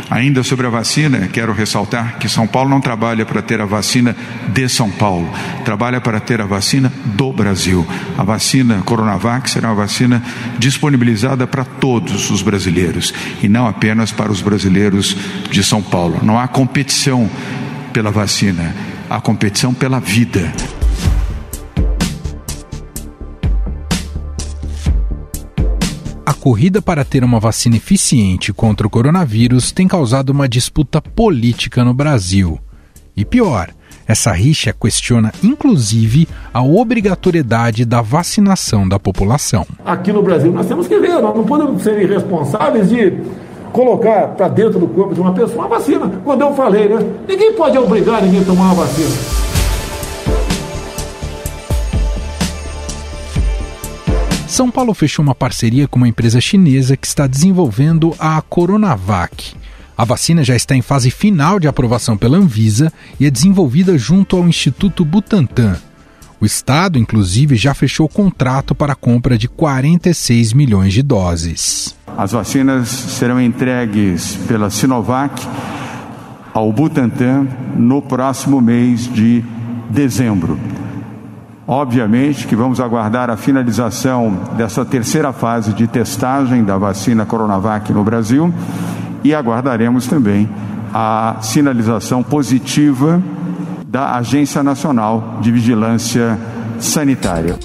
Ainda sobre a vacina, quero ressaltar que São Paulo não trabalha para ter a vacina de São Paulo, trabalha para ter a vacina do Brasil. A vacina Coronavac será uma vacina disponibilizada para todos os brasileiros e não apenas para os brasileiros de São Paulo. Não há competição pela vacina, há competição pela vida. A corrida para ter uma vacina eficiente contra o coronavírus tem causado uma disputa política no Brasil. E pior, essa rixa questiona inclusive a obrigatoriedade da vacinação da população. Aqui no Brasil nós temos que ver, nós não podemos ser irresponsáveis de colocar para dentro do corpo de uma pessoa uma vacina. Quando eu falei, né? Ninguém pode obrigar ninguém a tomar uma vacina. São Paulo fechou uma parceria com uma empresa chinesa que está desenvolvendo a Coronavac. A vacina já está em fase final de aprovação pela Anvisa e é desenvolvida junto ao Instituto Butantan. O Estado, inclusive, já fechou o contrato para a compra de 46 milhões de doses. As vacinas serão entregues pela Sinovac ao Butantan no próximo mês de dezembro. Obviamente que vamos aguardar a finalização dessa terceira fase de testagem da vacina Coronavac no Brasil e aguardaremos também a sinalização positiva da Agência Nacional de Vigilância Sanitária.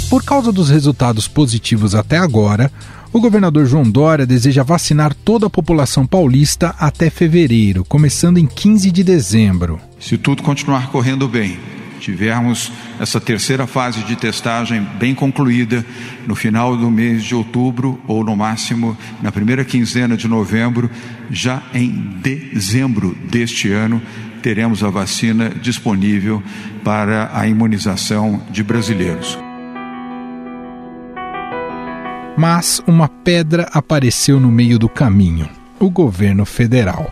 Por causa dos resultados positivos até agora, o governador João Dória deseja vacinar toda a população paulista até fevereiro, começando em 15 de dezembro. Se tudo continuar correndo bem, tivermos essa terceira fase de testagem bem concluída no final do mês de outubro ou no máximo na primeira quinzena de novembro, já em dezembro deste ano teremos a vacina disponível para a imunização de brasileiros. Mas uma pedra apareceu no meio do caminho: o governo federal.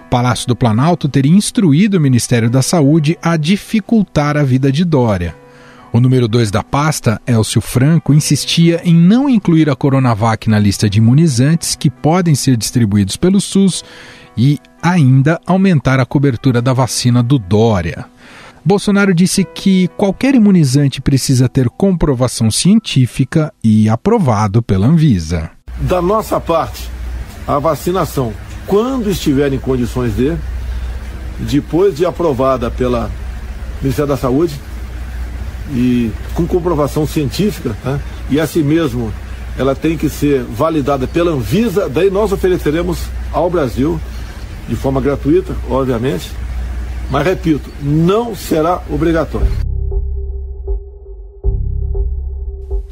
O Palácio do Planalto teria instruído o Ministério da Saúde a dificultar a vida de Dória. O número 2 da pasta, Elcio Franco, insistia em não incluir a Coronavac na lista de imunizantes que podem ser distribuídos pelo SUS e ainda aumentar a cobertura da vacina do Dória. Bolsonaro disse que qualquer imunizante precisa ter comprovação científica e aprovado pela Anvisa. Da nossa parte, a vacinação, quando estiver em condições de, depois de aprovada pela Ministério da Saúde e com comprovação científica, né, e assim mesmo ela tem que ser validada pela Anvisa, daí nós ofereceremos ao Brasil de forma gratuita, obviamente, mas repito, não será obrigatório.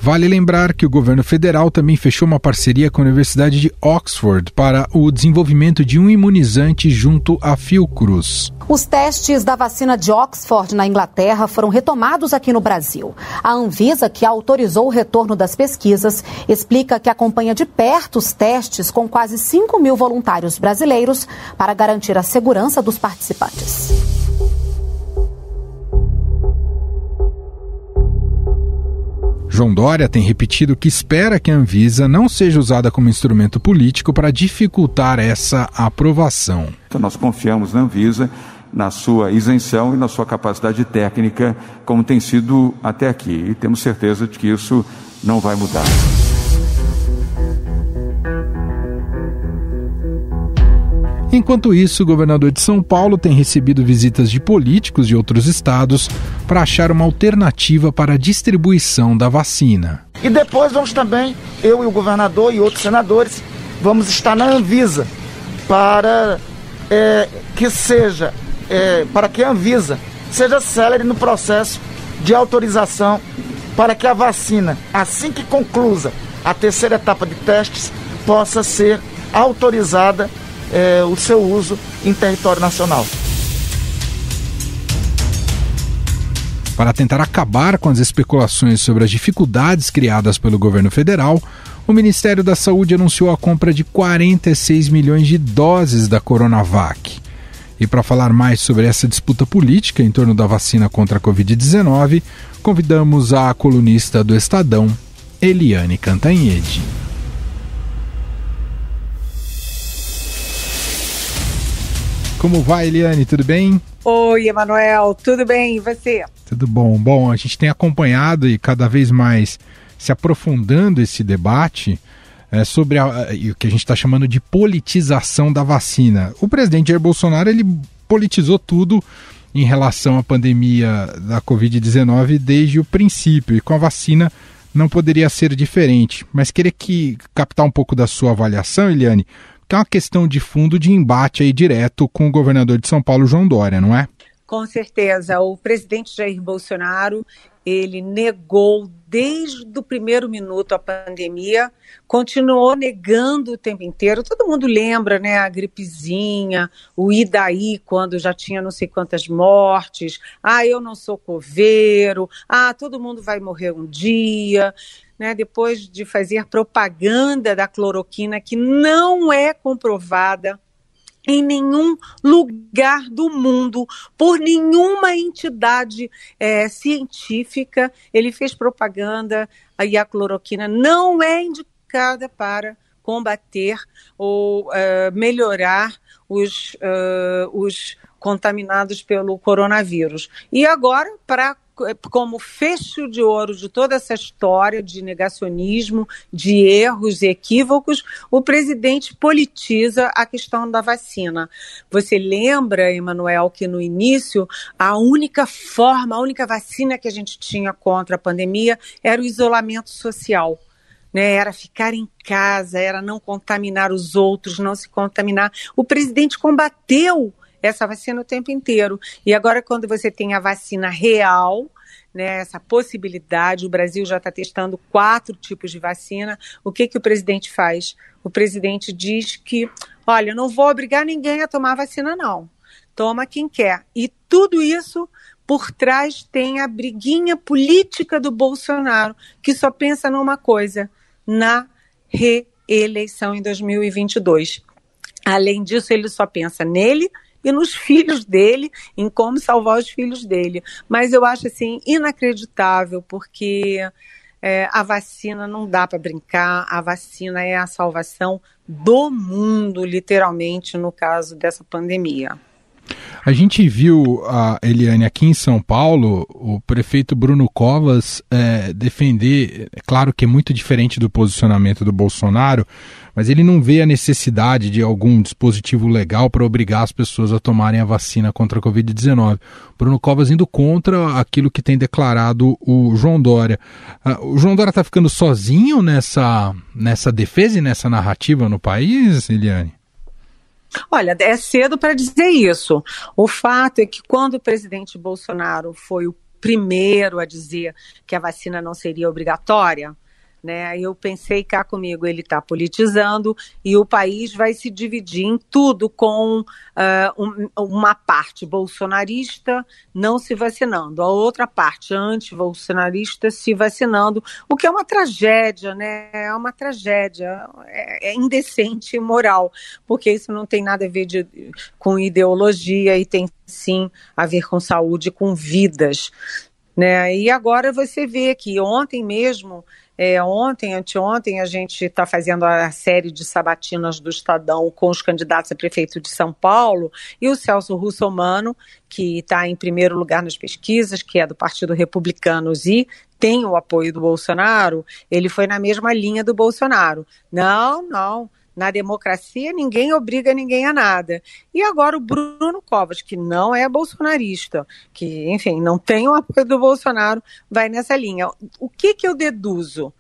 Vale lembrar que o governo federal também fechou uma parceria com a Universidade de Oxford para o desenvolvimento de um imunizante junto à Fiocruz. Os testes da vacina de Oxford na Inglaterra foram retomados aqui no Brasil. A Anvisa, que autorizou o retorno das pesquisas, explica que acompanha de perto os testes com quase 5 mil voluntários brasileiros para garantir a segurança dos participantes. João Dória tem repetido que espera que a Anvisa não seja usada como instrumento político para dificultar essa aprovação. Então nós confiamos na Anvisa, na sua isenção e na sua capacidade técnica, como tem sido até aqui. E temos certeza de que isso não vai mudar. Enquanto isso, o governador de São Paulo tem recebido visitas de políticos de outros estados para achar uma alternativa para a distribuição da vacina. E depois vamos também, eu e o governador e outros senadores, vamos estar na Anvisa para que a Anvisa seja célere no processo de autorização para que a vacina, assim que conclusa a terceira etapa de testes, possa ser autorizada o seu uso em território nacional. Para tentar acabar com as especulações sobre as dificuldades criadas pelo governo federal, o Ministério da Saúde anunciou a compra de 46 milhões de doses da Coronavac. E para falar mais sobre essa disputa política em torno da vacina contra a Covid-19, convidamos a colunista do Estadão, Eliane Cantanhede. Como vai, Eliane? Tudo bem? Oi, Emanuel. Tudo bem? E você? Tudo bom. Bom, a gente tem acompanhado e cada vez mais se aprofundando esse debate sobre o que a gente está chamando de politização da vacina. O presidente Jair Bolsonaro, ele politizou tudo em relação à pandemia da Covid-19 desde o princípio, e com a vacina não poderia ser diferente. Mas queria captar um pouco da sua avaliação, Eliane, que é uma questão de fundo de embate aí direto com o governador de São Paulo, João Dória, não é? Com certeza. O presidente Jair Bolsonaro, ele negou desde o primeiro minuto a pandemia, continuou negando o tempo inteiro. Todo mundo lembra, né, a gripezinha, o e daí, quando já tinha não sei quantas mortes. Eu não sou coveiro. Todo mundo vai morrer um dia. Né, depois de fazer propaganda da cloroquina, que não é comprovada em nenhum lugar do mundo, por nenhuma entidade científica, ele fez propaganda e a cloroquina não é indicada para combater ou melhorar os contaminados pelo coronavírus. E agora, como fecho de ouro de toda essa história de negacionismo, de erros e equívocos, o presidente politiza a questão da vacina. Você lembra, Emanuel, que no início a única vacina que a gente tinha contra a pandemia era o isolamento social. Né, era ficar em casa, era não contaminar os outros, não se contaminar. O presidente combateu essa vacina o tempo inteiro. E agora, quando você tem a vacina real, né, essa possibilidade, o Brasil já está testando 4 tipos de vacina, o que o presidente faz? O presidente diz que, olha, eu não vou obrigar ninguém a tomar vacina, não. Toma quem quer. E tudo isso, por trás, tem a briguinha política do Bolsonaro, que só pensa numa coisa, na reeleição em 2022. Além disso, ele só pensa nele e nos filhos dele, em como salvar os filhos dele. Mas eu acho, assim, inacreditável, porque a vacina não dá para brincar, a vacina é a salvação do mundo, literalmente, no caso dessa pandemia. A gente viu, Eliane, aqui em São Paulo, o prefeito Bruno Covas defender, é claro que é muito diferente do posicionamento do Bolsonaro, mas ele não vê a necessidade de algum dispositivo legal para obrigar as pessoas a tomarem a vacina contra a Covid-19. Bruno Covas indo contra aquilo que tem declarado o João Dória. O João Dória está ficando sozinho nessa defesa e nessa narrativa no país, Eliane? Olha, é cedo para dizer isso. O fato é que quando o presidente Bolsonaro foi o primeiro a dizer que a vacina não seria obrigatória, né, eu pensei cá comigo, ele está politizando e o país vai se dividir em tudo com uma parte bolsonarista não se vacinando, a outra parte anti-bolsonarista se vacinando, o que é uma tragédia, né? É uma tragédia, é indecente e imoral, porque isso não tem nada a ver com ideologia e tem sim a ver com saúde, com vidas, né? E agora você vê que ontem mesmo, anteontem, a gente está fazendo a série de sabatinas do Estadão com os candidatos a prefeito de São Paulo, e o Celso Russomano, que está em primeiro lugar nas pesquisas, que é do Partido Republicano e tem o apoio do Bolsonaro, ele foi na mesma linha do Bolsonaro. Não. Na democracia, ninguém obriga ninguém a nada. E agora o Bruno Covas, que não é bolsonarista, que, enfim, não tem o apoio do Bolsonaro, vai nessa linha. O que eu deduzo?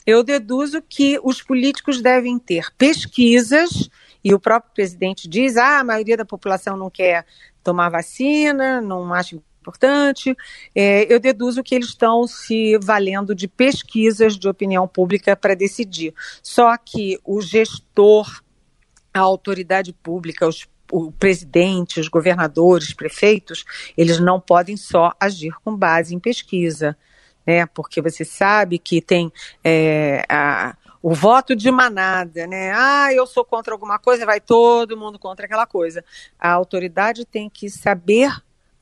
Eu deduzo que os políticos devem ter pesquisas, e o próprio presidente diz, a maioria da população não quer tomar vacina, não acha importante. Eu deduzo que eles estão se valendo de pesquisas de opinião pública para decidir. Só que o gestor, a autoridade pública, o presidente, os governadores, prefeitos, eles não podem só agir com base em pesquisa, né? Porque você sabe que tem o voto de manada, né? Eu sou contra alguma coisa, vai todo mundo contra aquela coisa. A autoridade tem que saber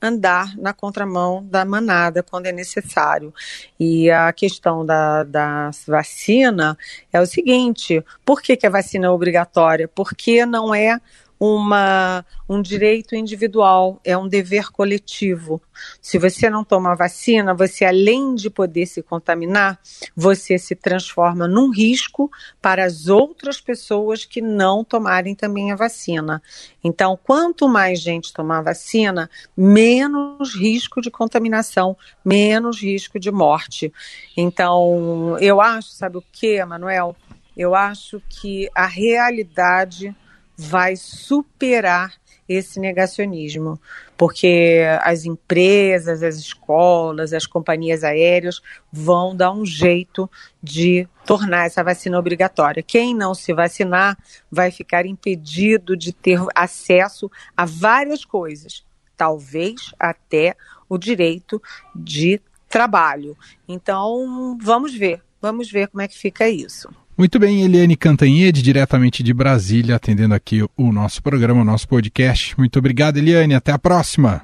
andar na contramão da manada quando é necessário. E a questão da vacina é o seguinte, por que a vacina é obrigatória? Porque não é um direito individual, é um dever coletivo. Se você não toma vacina, você, além de poder se contaminar, você se transforma num risco para as outras pessoas que não tomarem também a vacina. Então, quanto mais gente tomar vacina, menos risco de contaminação, menos risco de morte. Então, eu acho, sabe o que, Manuel? Eu acho que a realidade vai superar esse negacionismo, porque as empresas, as escolas, as companhias aéreas vão dar um jeito de tornar essa vacina obrigatória. Quem não se vacinar vai ficar impedido de ter acesso a várias coisas, talvez até o direito de trabalho. Então, vamos ver como é que fica isso. Muito bem, Eliane Cantanhede, diretamente de Brasília, atendendo aqui o nosso programa, o nosso podcast. Muito obrigado, Eliane. Até a próxima.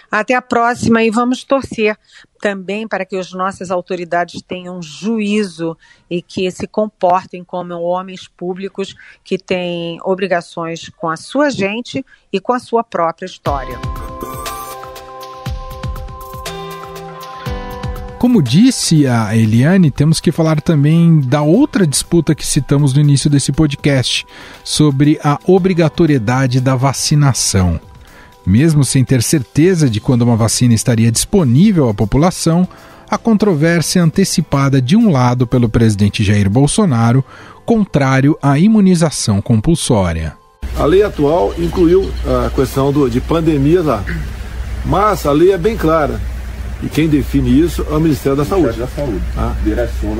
Até a próxima, e vamos torcer também para que as nossas autoridades tenham juízo e que se comportem como homens públicos que têm obrigações com a sua gente e com a sua própria história. Como disse a Eliane, temos que falar também da outra disputa que citamos no início desse podcast, sobre a obrigatoriedade da vacinação. Mesmo sem ter certeza de quando uma vacina estaria disponível à população, a controvérsia antecipada de um lado pelo presidente Jair Bolsonaro, contrário à imunização compulsória. A lei atual incluiu a questão de pandemias lá, mas a lei é bem clara. E quem define isso é o Ministério da Saúde.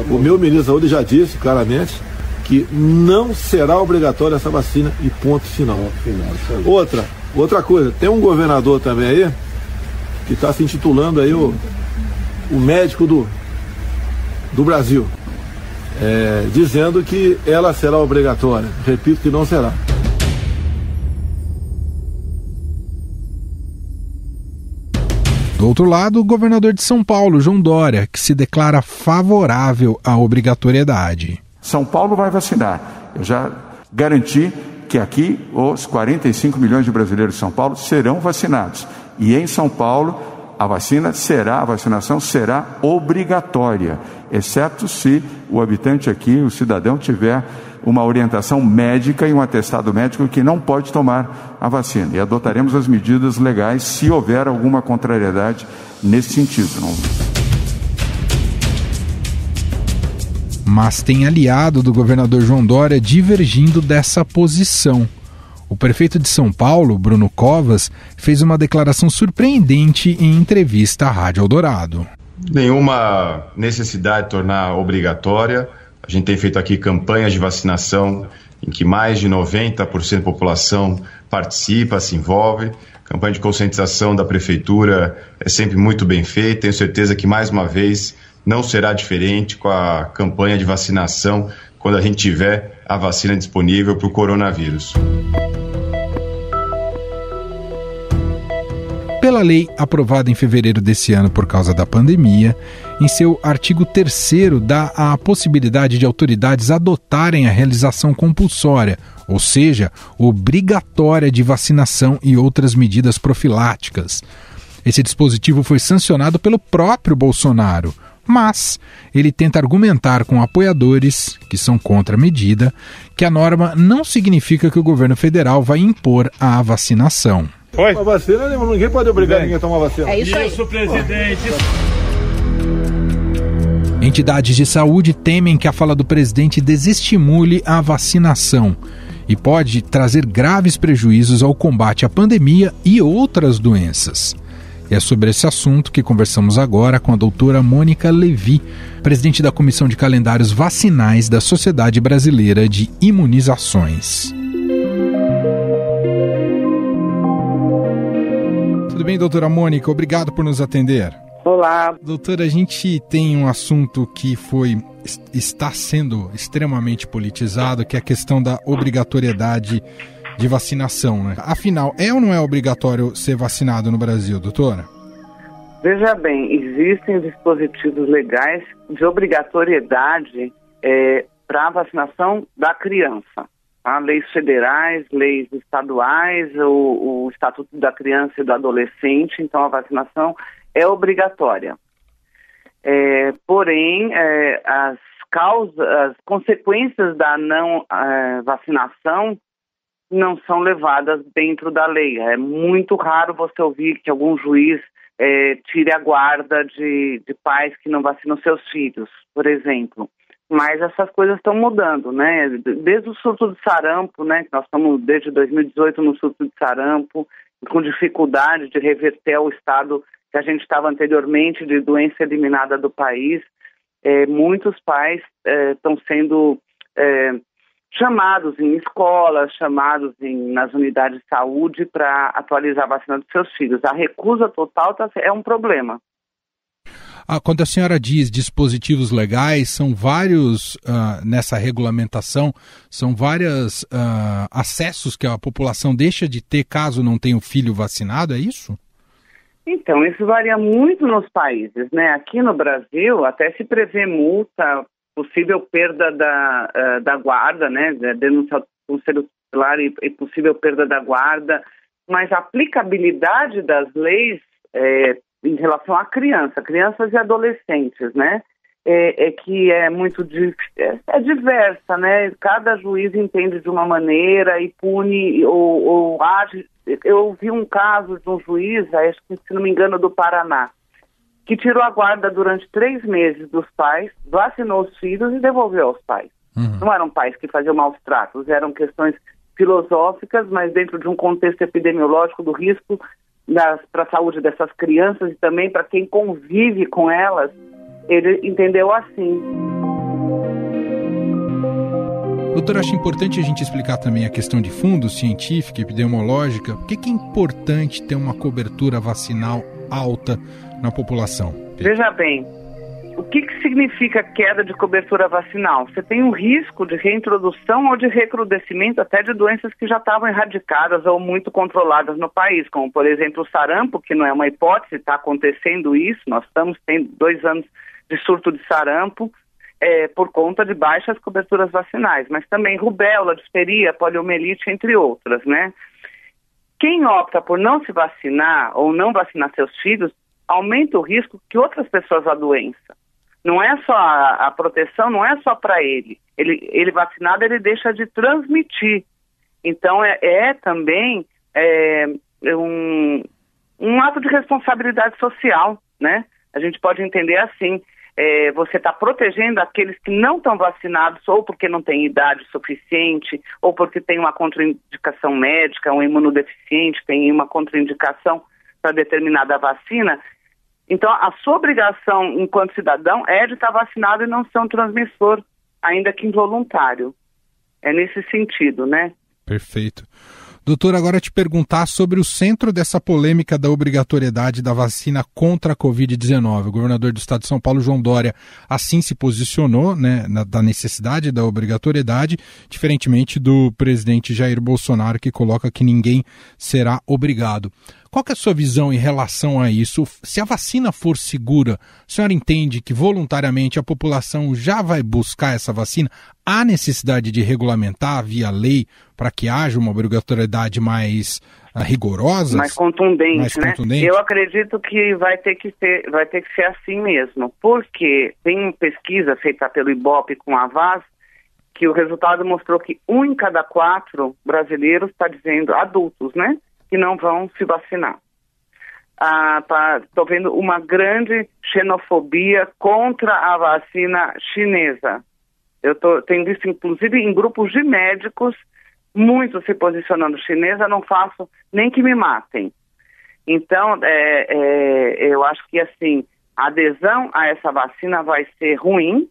O meu ministro da Saúde já disse claramente que não será obrigatória essa vacina e ponto final. Outra coisa, tem um governador também aí que está se intitulando aí o médico do Brasil, dizendo que ela será obrigatória. Repito que não será. Do outro lado, o governador de São Paulo, João Dória, que se declara favorável à obrigatoriedade. São Paulo vai vacinar. Eu já garanti que aqui os 45 milhões de brasileiros de São Paulo serão vacinados. E em São Paulo, a vacinação será obrigatória, exceto se o habitante aqui, o cidadão, tiver uma orientação médica e um atestado médico que não pode tomar a vacina. E adotaremos as medidas legais se houver alguma contrariedade nesse sentido. Mas tem aliado do governador João Dória divergindo dessa posição. O prefeito de São Paulo, Bruno Covas, fez uma declaração surpreendente em entrevista à Rádio Eldorado. Nenhuma necessidade de tornar obrigatória. A gente tem feito aqui campanhas de vacinação em que mais de 90% da população participa, se envolve. A campanha de conscientização da prefeitura é sempre muito bem feita. Tenho certeza que, mais uma vez, não será diferente com a campanha de vacinação quando a gente tiver a vacina disponível para o coronavírus. Pela lei aprovada em fevereiro desse ano por causa da pandemia, em seu artigo 3º dá a possibilidade de autoridades adotarem a realização compulsória, ou seja, obrigatória de vacinação e outras medidas profiláticas. Esse dispositivo foi sancionado pelo próprio Bolsonaro, mas ele tenta argumentar com apoiadores, que são contra a medida, que a norma não significa que o governo federal vai impor a vacinação. Oi? A vacina, ninguém pode obrigar ninguém a tomar vacina. É isso aí. Isso, presidente. Entidades de saúde temem que a fala do presidente desestimule a vacinação e pode trazer graves prejuízos ao combate à pandemia e outras doenças. E é sobre esse assunto que conversamos agora com a doutora Mônica Levi, presidente da Comissão de Calendários Vacinais da Sociedade Brasileira de Imunizações. Tudo bem, doutora Mônica? Obrigado por nos atender. Olá. Doutora, a gente tem um assunto que está sendo extremamente politizado, que é a questão da obrigatoriedade de vacinação, né? Afinal, é ou não é obrigatório ser vacinado no Brasil, doutora? Veja bem, existem dispositivos legais de obrigatoriedade para a vacinação da criança. Há leis federais, leis estaduais, o Estatuto da Criança e do Adolescente, então a vacinação é obrigatória. Porém, as consequências da não vacinação não são levadas dentro da lei. É muito raro você ouvir que algum juiz tire a guarda de pais que não vacinam seus filhos, por exemplo. Mas essas coisas estão mudando, né? Desde o surto de sarampo, né? Nós estamos desde 2018 no surto de sarampo, com dificuldade de reverter o estado que a gente estava anteriormente de doença eliminada do país. Muitos pais estão sendo chamados em escolas, chamados nas unidades de saúde para atualizar a vacina dos seus filhos. A recusa total é um problema. Quando a senhora diz dispositivos legais, são vários, nessa regulamentação, são vários acessos que a população deixa de ter caso não tenha o filho vacinado, é isso? Então, isso varia muito nos países, né? Aqui no Brasil, até se prevê multa, possível perda da guarda, né? Denúncia ao Conselho Tutelar e possível perda da guarda, mas a aplicabilidade das leis em relação à crianças e adolescentes, né? Que é muito diversa, né? Cada juiz entende de uma maneira e pune ou age. Eu ouvi um caso de um juiz, acho que, se não me engano, do Paraná, que tirou a guarda durante 3 meses dos pais, vacinou os filhos e devolveu aos pais. Uhum. Não eram pais que faziam maus tratos, eram questões filosóficas, mas dentro de um contexto epidemiológico do risco para a saúde dessas crianças e também para quem convive com elas, ele entendeu assim. Doutor, acho importante a gente explicar também a questão de fundo científica, epidemiológica. Por que é importante ter uma cobertura vacinal alta na população? Veja bem, o que significa queda de cobertura vacinal? Você tem um risco de reintrodução ou de recrudescimento até de doenças que já estavam erradicadas ou muito controladas no país, como, por exemplo, o sarampo, que não é uma hipótese, está acontecendo isso. Nós estamos tendo 2 anos de surto de sarampo, por conta de baixas coberturas vacinais, mas também rubéola, difteria, poliomielite, entre outras, né? Quem opta por não se vacinar ou não vacinar seus filhos, aumenta o risco que outras pessoas a doença. Não é só a proteção, não é só para ele. Ele vacinado, ele deixa de transmitir. Então, também um ato de responsabilidade social, né? A gente pode entender assim. Você está protegendo aqueles que não estão vacinados, ou porque não têm idade suficiente, ou porque tem uma contraindicação médica, um imunodeficiente, tem uma contraindicação para determinada vacina. Então, a sua obrigação enquanto cidadão é de estar vacinado e não ser um transmissor, ainda que involuntário. É nesse sentido, né? Perfeito. Doutor, agora te perguntar sobre o centro dessa polêmica da obrigatoriedade da vacina contra a Covid-19. O governador do estado de São Paulo, João Dória, assim se posicionou, né, da necessidade da obrigatoriedade, diferentemente do presidente Jair Bolsonaro, que coloca que ninguém será obrigado. Qual que é a sua visão em relação a isso? Se a vacina for segura, a senhora entende que voluntariamente a população já vai buscar essa vacina? Há necessidade de regulamentar via lei para que haja uma obrigatoriedade mais rigorosa? Mais contundente, né? Eu acredito que vai ter que ser assim mesmo, porque tem uma pesquisa feita pelo Ibope com a Avaz, que o resultado mostrou que 1 em cada 4 brasileiros está dizendo, adultos, né? Que não vão se vacinar. Estou vendo uma grande xenofobia contra a vacina chinesa. Tenho visto, inclusive, em grupos de médicos, muitos se posicionando chinesa, não faço nem que me matem. Então, eu acho que, assim, a adesão a essa vacina vai ser ruim,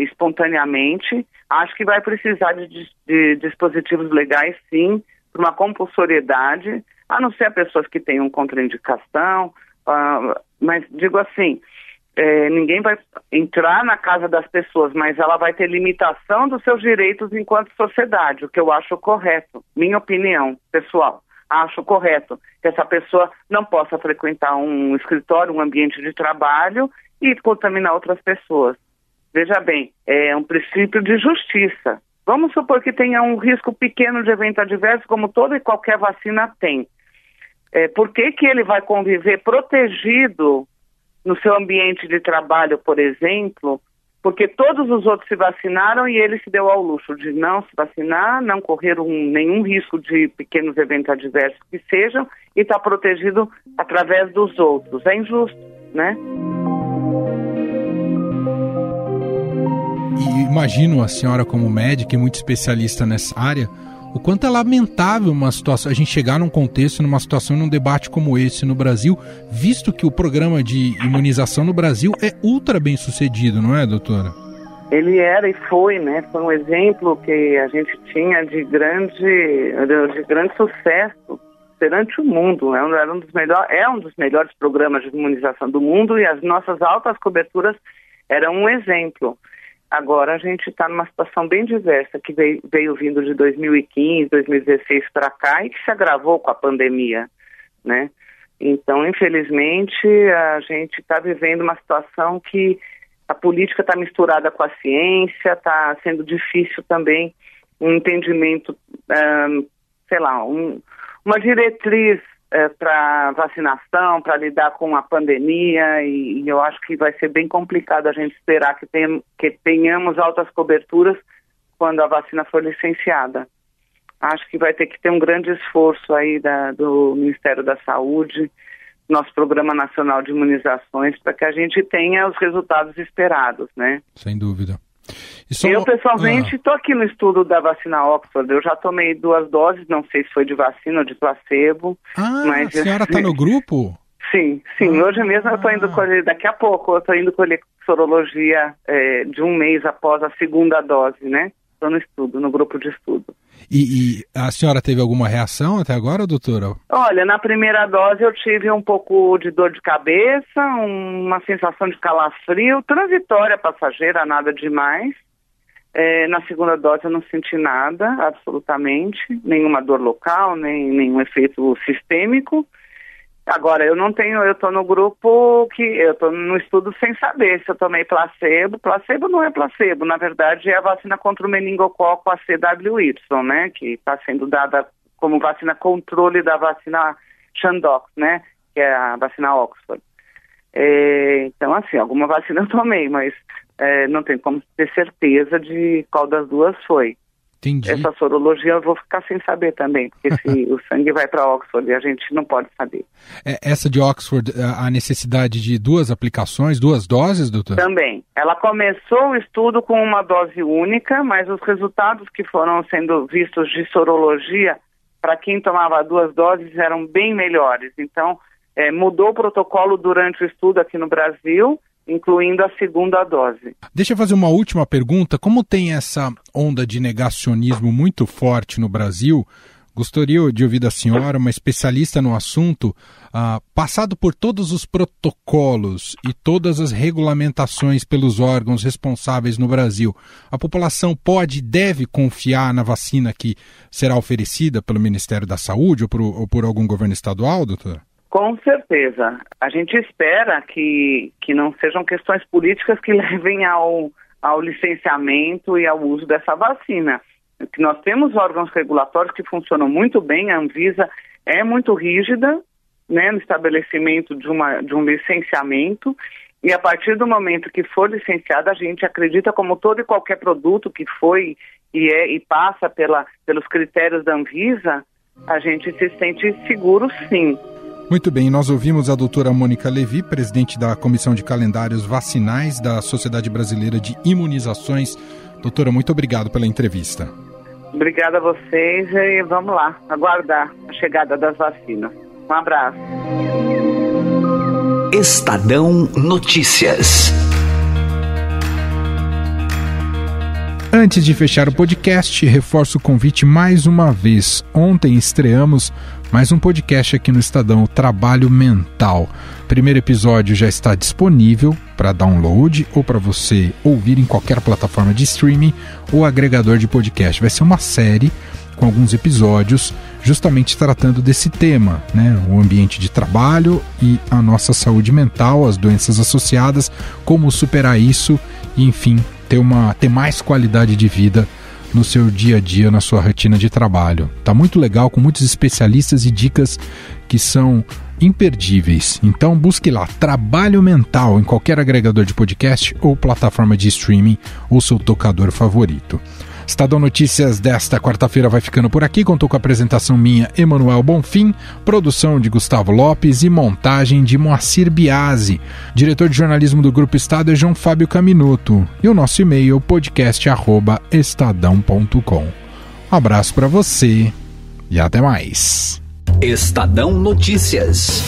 espontaneamente. Acho que vai precisar de dispositivos legais, sim, para uma compulsoriedade, a não ser a pessoas que tenham contraindicação, mas digo assim, ninguém vai entrar na casa das pessoas, mas ela vai ter limitação dos seus direitos enquanto sociedade, o que eu acho correto, minha opinião pessoal, acho correto que essa pessoa não possa frequentar um escritório, um ambiente de trabalho e contaminar outras pessoas. Veja bem, é um princípio de justiça. Vamos supor que tenha um risco pequeno de evento adverso, como toda e qualquer vacina tem. Por que ele vai conviver protegido no seu ambiente de trabalho, por exemplo, porque todos os outros se vacinaram e ele se deu ao luxo de não se vacinar, não correr nenhum risco de pequenos eventos adversos que sejam, e está protegido através dos outros. É injusto, né? E imagino a senhora como médica e muito especialista nessa área, o quanto é lamentável uma situação, a gente chegar num contexto, numa situação, num debate como esse no Brasil, visto que o programa de imunização no Brasil é ultra bem sucedido, não é, doutora? Ele era e foi, né? Foi um exemplo que a gente tinha de grande sucesso perante o mundo. É um dos melhores programas de imunização do mundo, e as nossas altas coberturas eram um exemplo. Agora a gente está numa situação bem diversa, que veio vindo de 2015, 2016 para cá, e que se agravou com a pandemia, né? Então, infelizmente, a gente está vivendo uma situação que a política está misturada com a ciência, está sendo difícil também um entendimento, uma diretriz para vacinação, para lidar com a pandemia, e eu acho que vai ser bem complicado a gente esperar que tenhamos altas coberturas quando a vacina for licenciada. Acho que vai ter que ter um grande esforço aí do Ministério da Saúde, nosso Programa Nacional de Imunizações, para que a gente tenha os resultados esperados, né? Sem dúvida. Eu, pessoalmente, estou aqui no estudo da vacina Oxford. Eu já tomei 2 doses, não sei se foi de vacina ou de placebo. Mas a senhora está no grupo? Sim. Hoje mesmo eu estou indo colher, daqui a pouco eu estou indo colher sorologia de 1 mês após a 2ª dose, né? Estou no estudo, no grupo de estudo. E a senhora teve alguma reação até agora, doutora? Olha, na primeira dose eu tive um pouco de dor de cabeça, uma sensação de calafrio, transitória, passageira, nada demais. Na 2ª dose eu não senti nada, absolutamente, nenhuma dor local, nem nenhum efeito sistêmico. Agora, eu estou no grupo eu estou no estudo sem saber se eu tomei placebo. Placebo não é placebo, na verdade é a vacina contra o meningococo ACWY, né, que está sendo dada como vacina controle da vacina Shandox, né, que é a vacina Oxford. Então, assim, alguma vacina eu tomei, mas não tenho como ter certeza de qual das duas foi. Entendi. Essa sorologia eu vou ficar sem saber também, porque se o sangue vai para Oxford e a gente não pode saber. Essa de Oxford, a necessidade de 2 aplicações, 2 doses, doutor? Também. Ela começou o estudo com uma dose única, mas os resultados que foram sendo vistos de sorologia para quem tomava 2 doses eram bem melhores. Então, mudou o protocolo durante o estudo aqui no Brasil, incluindo a 2ª dose. Deixa eu fazer uma última pergunta. Como tem essa onda de negacionismo muito forte no Brasil, gostaria de ouvir da senhora, uma especialista no assunto, passado por todos os protocolos e todas as regulamentações pelos órgãos responsáveis no Brasil, a população pode e deve confiar na vacina que será oferecida pelo Ministério da Saúde ou por algum governo estadual, doutor? Com certeza. A gente espera que não sejam questões políticas que levem ao licenciamento e ao uso dessa vacina. Que nós temos órgãos regulatórios que funcionam muito bem, a Anvisa é muito rígida, né, no estabelecimento de um licenciamento, e a partir do momento que for licenciada, a gente acredita, como todo e qualquer produto que foi e passa pelos critérios da Anvisa, a gente se sente seguro, sim. Muito bem, nós ouvimos a doutora Mônica Levi, presidente da Comissão de Calendários Vacinais da Sociedade Brasileira de Imunizações. Doutora, muito obrigado pela entrevista. Obrigada a vocês e vamos lá, aguardar a chegada das vacinas. Um abraço. Estadão Notícias. Antes de fechar o podcast, reforço o convite mais uma vez. Ontem estreamos mais um podcast aqui no Estadão, Trabalho Mental. O primeiro episódio já está disponível para download ou para você ouvir em qualquer plataforma de streaming ou agregador de podcast. Vai ser uma série com alguns episódios justamente tratando desse tema, né? O ambiente de trabalho e a nossa saúde mental, as doenças associadas, como superar isso e, enfim, ter mais qualidade de vida no seu dia a dia, na sua rotina de trabalho. Tá muito legal, com muitos especialistas e dicas que são imperdíveis. Então busque lá, Trabalho Mental, em qualquer agregador de podcast ou plataforma de streaming ou seu tocador favorito. Estadão Notícias desta quarta-feira vai ficando por aqui. Contou com a apresentação minha, Emanuel Bonfim, produção de Gustavo Lopes e montagem de Moacir Biasi. Diretor de jornalismo do Grupo Estado é João Fábio Caminuto. E o nosso e-mail, podcast@estadão.com. Um abraço para você e até mais. Estadão Notícias.